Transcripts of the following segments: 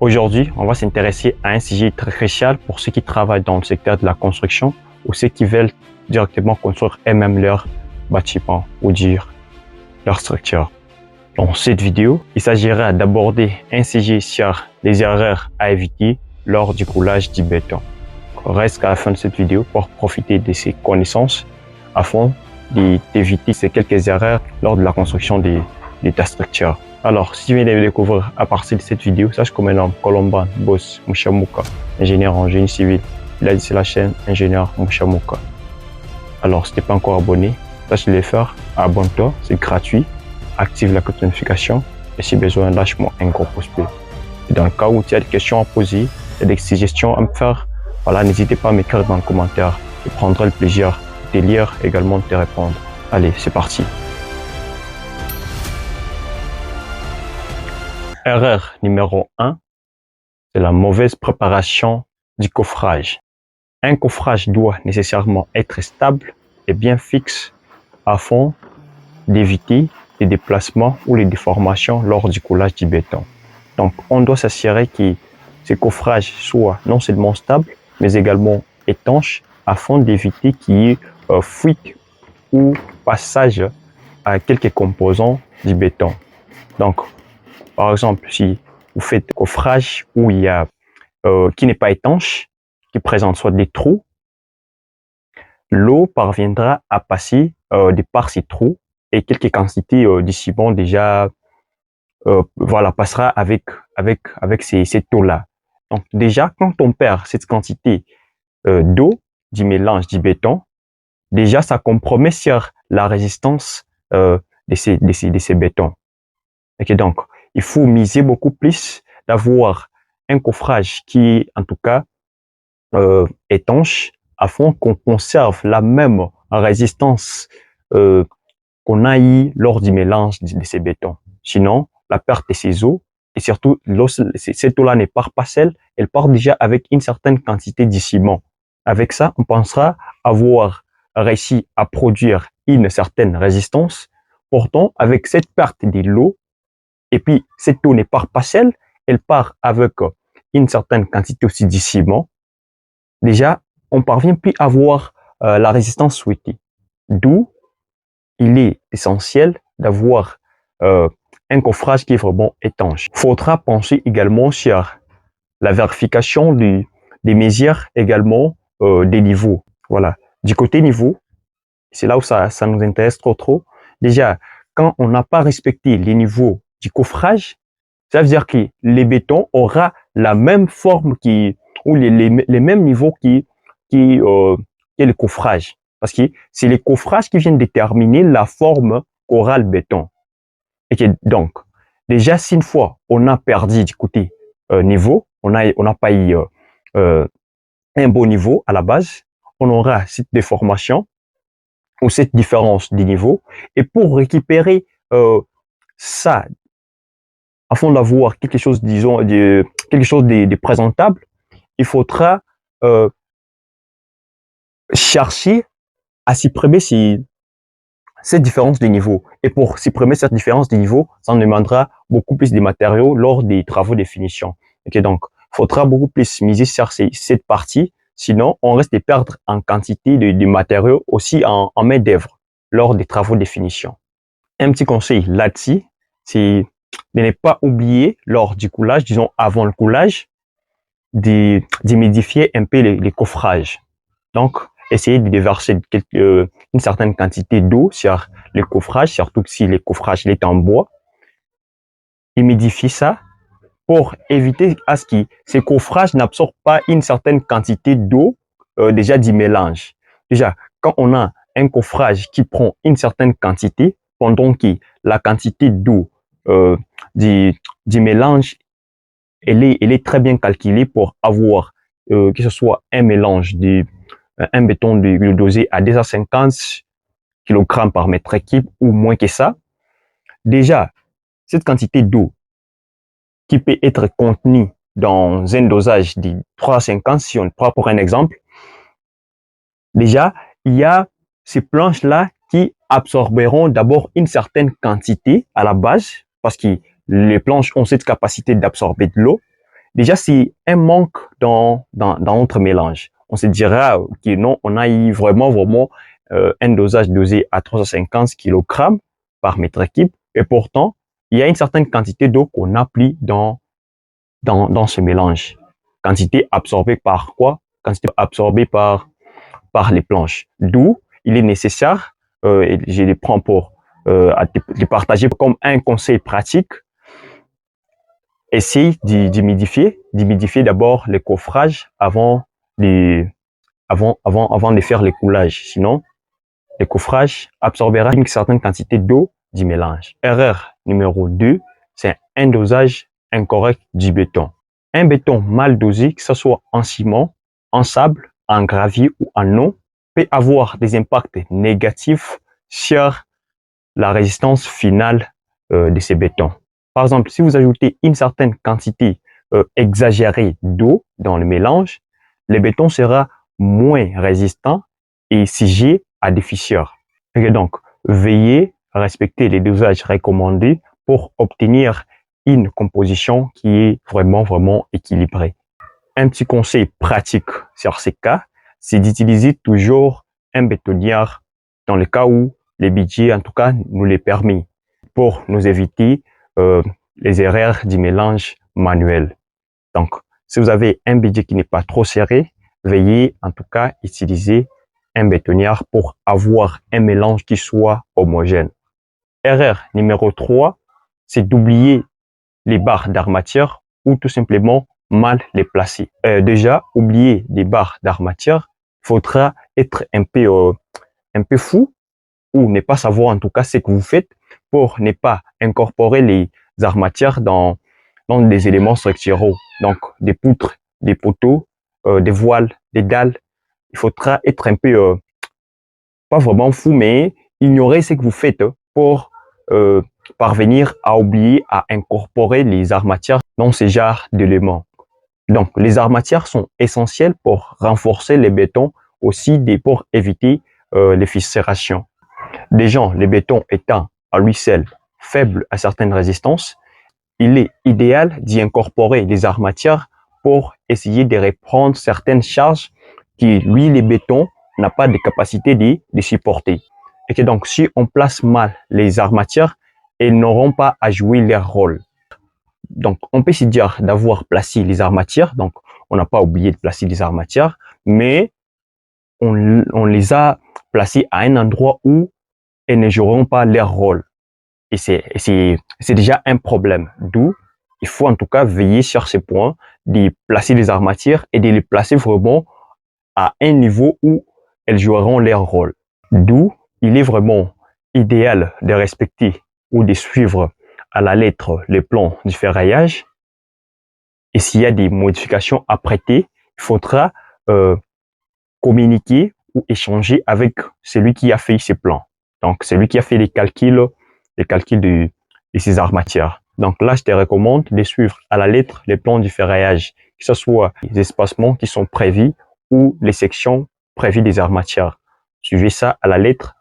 Aujourd'hui, on va s'intéresser à un sujet très crucial pour ceux qui travaillent dans le secteur de la construction ou ceux qui veulent directement construire eux-mêmes leur bâtiment ou dire leur structure. Dans cette vidéo, il s'agira d'aborder un sujet sur les erreurs à éviter lors du coulage du béton. Reste à la fin de cette vidéo pour profiter de ces connaissances afin d'éviter ces quelques erreurs lors de la construction de ta structure. Alors, si tu viens de me découvrir à partir de cette vidéo, sache que mon nom Colomban Boss Mouchamuka, ingénieur en génie civil. Il a dit c'est la chaîne Ingénieur Mouchamuka. Alors, si tu n'es pas encore abonné, sache le faire, abonne-toi, c'est gratuit. Active la cloche de notification et si besoin, lâche-moi un gros pouce bleu. Et dans le cas où tu as des questions à poser et des suggestions à me faire, voilà, n'hésitez pas à m'écrire dans le commentaire. Je prendrai le plaisir de lire et également de te répondre. Allez, c'est parti. Erreur numéro 1, c'est la mauvaise préparation du coffrage. Un coffrage doit nécessairement être stable et bien fixe afin d'éviter les déplacements ou les déformations lors du coulage du béton. Donc, on doit s'assurer que ce coffrage soit non seulement stable, mais également étanche afin d'éviter qu'il y ait fuite ou passage à quelques composants du béton. Donc, par exemple, si vous faites un coffrage où il y a, qui n'est pas étanche, qui présente soit des trous, l'eau parviendra à passer de par ces trous et quelques quantités de ciment déjà voilà, passera avec cette eau-là. Donc déjà, quand on perd cette quantité d'eau du mélange du béton, déjà ça compromet sur la résistance de ces bétons. Okay, donc, il faut miser beaucoup plus d'avoir un coffrage qui est en tout cas étanche afin qu'on conserve la même résistance qu'on a eu lors du mélange de ces bétons. Sinon, la perte de ces eaux, et surtout, cette eau-là ne part pas seule, elle part déjà avec une certaine quantité de ciment. Avec ça, on pensera avoir réussi à produire une certaine résistance. Pourtant, avec cette perte de l'eau, et puis cette eau ne part pas seule, elle part avec une certaine quantité aussi de ciment. Déjà, on parvient plus à avoir la résistance souhaitée. D'où il est essentiel d'avoir un coffrage qui est vraiment étanche. Il faudra penser également sur la vérification des mesures, également des niveaux. Voilà. Du côté niveau, c'est là où ça nous intéresse trop. Déjà, quand on n'a pas respecté les niveaux du coffrage, ça veut dire que les bétons aura la même forme ou les mêmes niveaux que le coffrage. Parce que c'est les coffrages qui viennent déterminer la forme qu'aura le béton. Et que, donc, déjà, si une fois on a perdu du côté niveau, on n'a pas eu un bon niveau à la base, on aura cette déformation ou cette différence de niveau. Et pour récupérer ça, afin d'avoir quelque chose, disons, quelque chose de présentable, il faudra chercher à supprimer cette différence de niveau. Et pour supprimer cette différence de niveau, ça demandera beaucoup plus de matériaux lors des travaux de finition. Okay, donc, il faudra beaucoup plus miser sur cette partie. Sinon, on risque de perdre en quantité de matériaux aussi en main d'œuvre lors des travaux de finition. Un petit conseil là-dessus, c'est de ne pas oublier lors du coulage, disons avant le coulage, d'humidifier un peu les coffrages. Donc, essayez de déverser une certaine quantité d'eau sur le coffrage, surtout si le coffrage est en bois. Humidifiez ça pour éviter à ce que ces coffrages n'absorbent pas une certaine quantité d'eau déjà du mélange. Déjà, quand on a un coffrage qui prend une certaine quantité, pendant que la quantité d'eau du mélange, elle est très bien calculée pour avoir que ce soit un mélange un béton dosé à 250 kg par mètre cube ou moins que ça. Déjà, cette quantité d'eau qui peut être contenue dans un dosage de 350, si on prend pour un exemple, déjà, il y a ces planches-là qui absorberont d'abord une certaine quantité à la base, parce que les planches ont cette capacité d'absorber de l'eau. déjà c'est un manque dans notre mélange. On se dira que non, on a eu vraiment un dosage dosé à 350 kg par mètre cube, et pourtant, il y a une certaine quantité d'eau qu'on applique dans ce mélange. Quantité absorbée par quoi? Quantité absorbée par les planches. D'où il est nécessaire, et je les prends pour à te partager comme un conseil pratique. Essaye d'humidifier d'abord les coffrages avant de faire les coulages. Sinon, le coffrage absorbera une certaine quantité d'eau du mélange. Erreur numéro 2, c'est un dosage incorrect du béton. Un béton mal dosé, que ce soit en ciment, en sable, en gravier ou en eau, peut avoir des impacts négatifs sur la résistance finale de ces bétons. Par exemple, si vous ajoutez une certaine quantité exagérée d'eau dans le mélange, le béton sera moins résistant et sujet à des fissures. Et donc, veillez à respecter les dosages recommandés pour obtenir une composition qui est vraiment équilibrée. Un petit conseil pratique sur ces cas, c'est d'utiliser toujours un bétonnière dans le cas où les budgets, en tout cas, nous les permet pour nous éviter les erreurs du mélange manuel. Donc, si vous avez un budget qui n'est pas trop serré, veuillez en tout cas utiliser un bétonnière pour avoir un mélange qui soit homogène. Erreur numéro 3, c'est d'oublier les barres d'armature ou tout simplement mal les placer. Déjà, oublier des barres d'armature, il faudra être un peu fou ou ne pas savoir en tout cas ce que vous faites pour ne pas incorporer les armatures dans des éléments structuraux. Donc, des poutres, des poteaux, des voiles, des dalles. Il faudra être un peu, pas vraiment fou, mais ignorer ce que vous faites pour parvenir à oublier, à incorporer les armatures dans ces genres d'éléments. Donc, les armatures sont essentielles pour renforcer les bétons, aussi pour éviter les fissuration. Déjà, le béton étant à lui seul faible à certaines résistances, il est idéal d'y incorporer des armatures pour essayer de reprendre certaines charges qui, lui, les bétons, n'a pas de capacité de supporter. Et que donc, si on place mal les armatures, elles n'auront pas à jouer leur rôle. Donc, on peut se dire d'avoir placé les armatures. Donc, on n'a pas oublié de placer les armatures, mais on les a placées à un endroit où elles ne joueront pas leur rôle. Et c'est déjà un problème. D'où il faut en tout cas veiller sur ces points, de placer les armatures et de les placer vraiment à un niveau où elles joueront leur rôle. D'où il est vraiment idéal de respecter ou de suivre à la lettre les plans du ferraillage. Et s'il y a des modifications à prêter, il faudra communiquer ou échanger avec celui qui a fait ces plans. Donc, celui qui a fait les calculs de ces armatures. Donc là, je te recommande de suivre à la lettre les plans du ferraillage, que ce soit les espacements qui sont prévus ou les sections prévues des armatures. Suivez ça à la lettre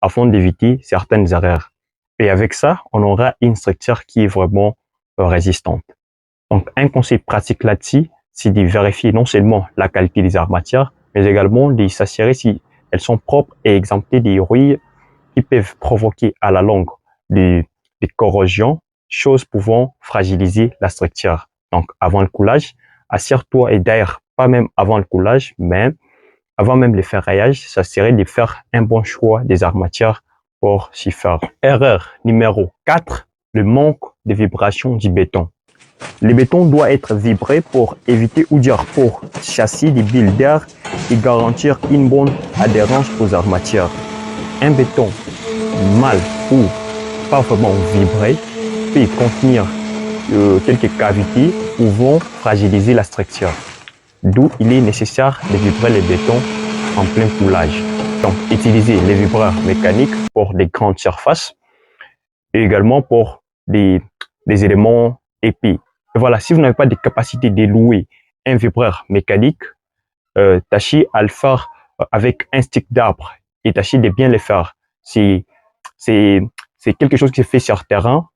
afin d'éviter certaines erreurs. Et avec ça, on aura une structure qui est vraiment résistante. Donc, un conseil pratique là-dessus, c'est de vérifier non seulement la qualité des armatures, mais également de s'assurer si elles sont propres et exemptées des rouilles qui peuvent provoquer à la longue des corrosions, choses pouvant fragiliser la structure. Donc, avant le coulage, assure-toi, et d'ailleurs, pas même avant le coulage, mais avant même le ferraillage, ça serait de faire un bon choix des armatures pour s'y faire. Erreur numéro 4, le manque de vibration du béton. Le béton doit être vibré pour éviter ou dire pour chasser des bulles d'air et garantir une bonne adhérence aux armatures. Un béton mal ou pas vraiment vibré peut contenir quelques cavités pouvant fragiliser la structure. D'où il est nécessaire de vibrer les bétons en plein coulage. Donc, utiliser les vibreurs mécaniques pour des grandes surfaces et également pour des éléments épais. Et voilà, si vous n'avez pas de capacité de louer un vibreur mécanique, tâchez à le faire avec un stick d'arbre et tâchez de bien le faire. C'est quelque chose qui se fait sur terrain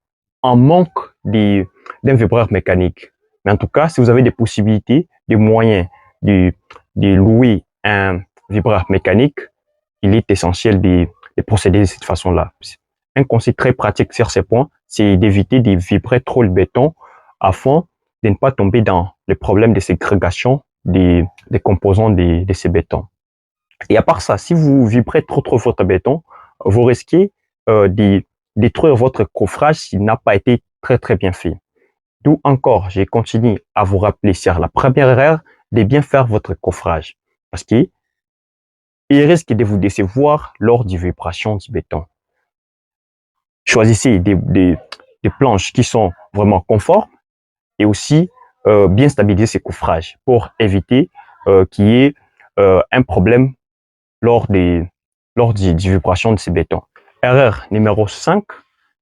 en manque d'un vibreur mécanique. Mais en tout cas, si vous avez des possibilités, des moyens de louer un vibreur mécanique, il est essentiel de procéder de cette façon-là. Un conseil très pratique sur ces points, c'est d'éviter de vibrer trop le béton afin de ne pas tomber dans les problèmes de ségrégation des composants de ces bétons. Et à part ça, si vous vibrez trop votre béton, vous risquez de détruire votre coffrage s'il n'a pas été très bien fait. D'où encore, j'ai continué à vous rappeler sur la première erreur de bien faire votre coffrage. Parce qu'il risque de vous décevoir lors des vibrations du béton. Choisissez des planches qui sont vraiment conformes et aussi bien stabiliser ces coffrages pour éviter qu'il y ait un problème lors des vibrations de ces bétons. Erreur numéro 5,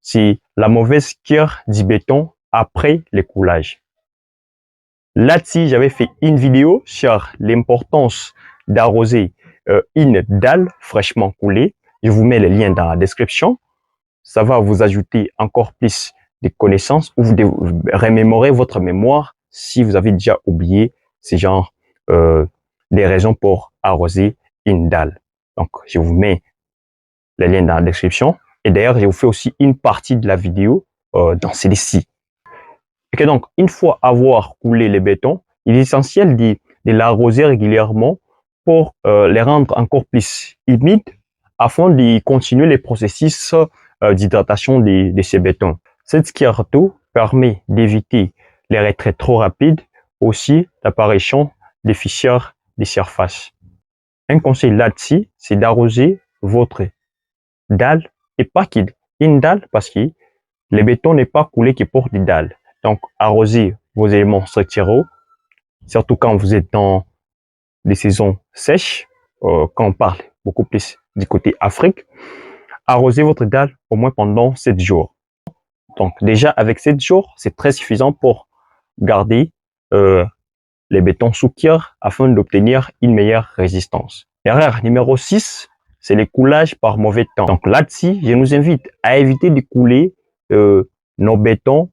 c'est la mauvaise cure du béton après le coulage. Là-dessus, j'avais fait une vidéo sur l'importance d'arroser une dalle fraîchement coulée. Je vous mets le lien dans la description. Ça va vous ajouter encore plus de connaissances ou vous remémorer votre mémoire si vous avez déjà oublié ces genres des raisons pour arroser une dalle. Donc, je vous mets le lien dans la description. Et d'ailleurs, je vous fais aussi une partie de la vidéo dans celle-ci. Et donc, une fois avoir coulé les bétons, il est essentiel de l'arroser régulièrement pour les rendre encore plus humides afin de continuer les processus d'hydratation de ces bétons. Cette sciarto permet d'éviter les retraits trop rapides, aussi l'apparition des fissures des surfaces. Un conseil là-dessus, c'est d'arroser votre dalle et pas une dalle parce que le béton n'est pas coulé que pour des dalles. Donc, arrosez vos éléments structuraux, surtout quand vous êtes dans des saisons sèches, quand on parle beaucoup plus du côté Afrique. Arrosez votre dalle au moins pendant 7 jours. Donc, déjà, avec 7 jours, c'est très suffisant pour garder les bétons sous cure afin d'obtenir une meilleure résistance. Erreur numéro 6, c'est le coulage par mauvais temps. Donc là-dessus, je nous invite à éviter de couler nos bétons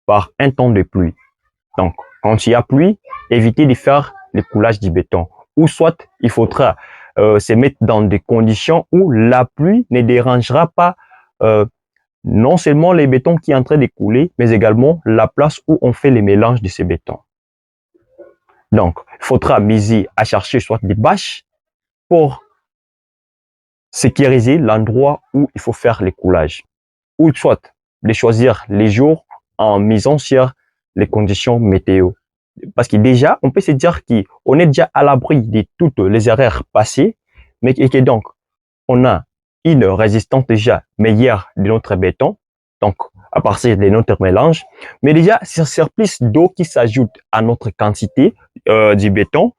par un temps de pluie. Donc, quand il y a pluie, évitez de faire le coulage du béton. Ou soit, il faudra se mettre dans des conditions où la pluie ne dérangera pas non seulement les bétons qui sont en train de couler, mais également la place où on fait les mélanges de ces bétons. Donc, il faudra miser à chercher soit des bâches pour sécuriser l'endroit où il faut faire les coulages. Ou soit de choisir les jours en misant sur les conditions météo. Parce que déjà, on peut se dire qu'on est déjà à l'abri de toutes les erreurs passées, mais et que donc, on a une résistance déjà meilleure de notre béton, donc à partir de notre mélange. Mais déjà, ce surplus d'eau qui s'ajoute à notre quantité du béton,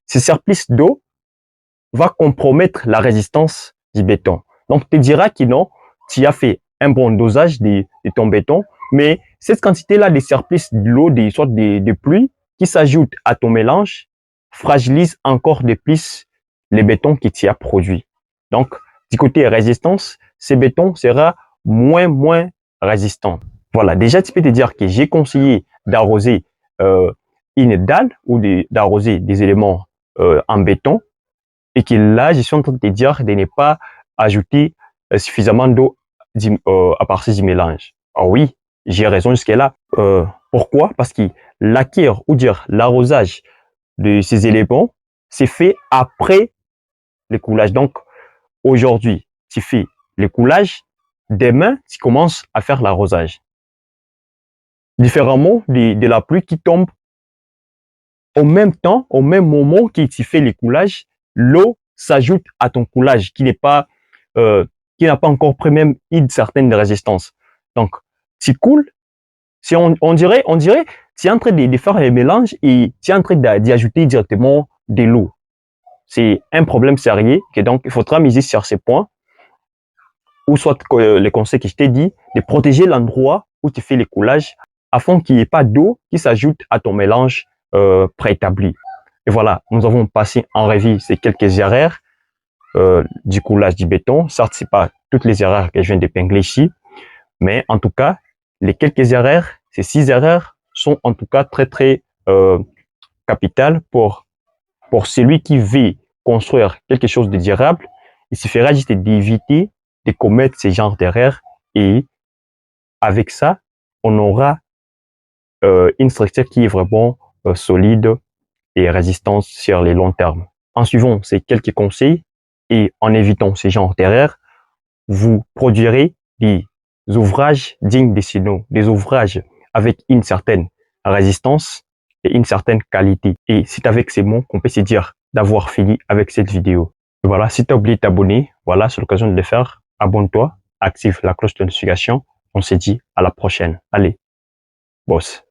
ce surplus d'eau va compromettre la résistance du béton. Donc, tu diras que non, tu as fait un bon dosage de ton béton, mais cette quantité-là de surplus de l'eau, soit de pluie, qui s'ajoute à ton mélange, fragilise encore de plus les bétons que tu as produits. Donc, du côté résistance, ce béton sera moins résistant. Voilà, déjà tu peux te dire que j'ai conseillé d'arroser une dalle ou d'arroser des éléments en béton et que là, je suis en train de te dire de ne pas ajouter suffisamment d'eau à partir du mélange. Ah oui, j'ai raison jusque-là. Pourquoi? Parce que la cure ou dire l'arrosage de ces éléments, c'est fait après le coulage. Donc, aujourd'hui, tu fais le coulage, demain, tu commences à faire l'arrosage. Différemment de la pluie qui tombe au même temps, au même moment que tu fais le coulage, l'eau s'ajoute à ton coulage qui n'est pas, qui n'a pas encore pris même une certaine résistance. Donc, tu coules, si on dirait, tu es en train de faire les mélanges et tu es en train d'y ajouter directement de l'eau. C'est un problème sérieux que donc il faudra miser sur ces points ou soit les conseils que je t'ai dit de protéger l'endroit où tu fais les coulages afin qu'il n'y ait pas d'eau qui s'ajoute à ton mélange préétabli. Et voilà, nous avons passé en revue ces quelques erreurs du coulage du béton. Certes, c'est pas toutes les erreurs que je viens d'épingler ici, mais en tout cas, les quelques erreurs, ces 6 erreurs sont en tout cas très capitales pour celui qui veut construire quelque chose de durable. Il suffira juste d'éviter de commettre ce genre d'erreurs et avec ça, on aura une structure qui est vraiment solide et résistante sur les longs termes. En suivant ces quelques conseils et en évitant ce genre d'erreurs, vous produirez des ouvrages dignes de ce nom, des ouvrages avec une certaine résistance et une certaine qualité. Et c'est avec ces mots qu'on peut se dire d'avoir fini avec cette vidéo. Et voilà, si tu as oublié de t'abonner, voilà, c'est l'occasion de le faire. Abonne-toi, active la cloche de notification. On se dit à la prochaine. Allez, boss.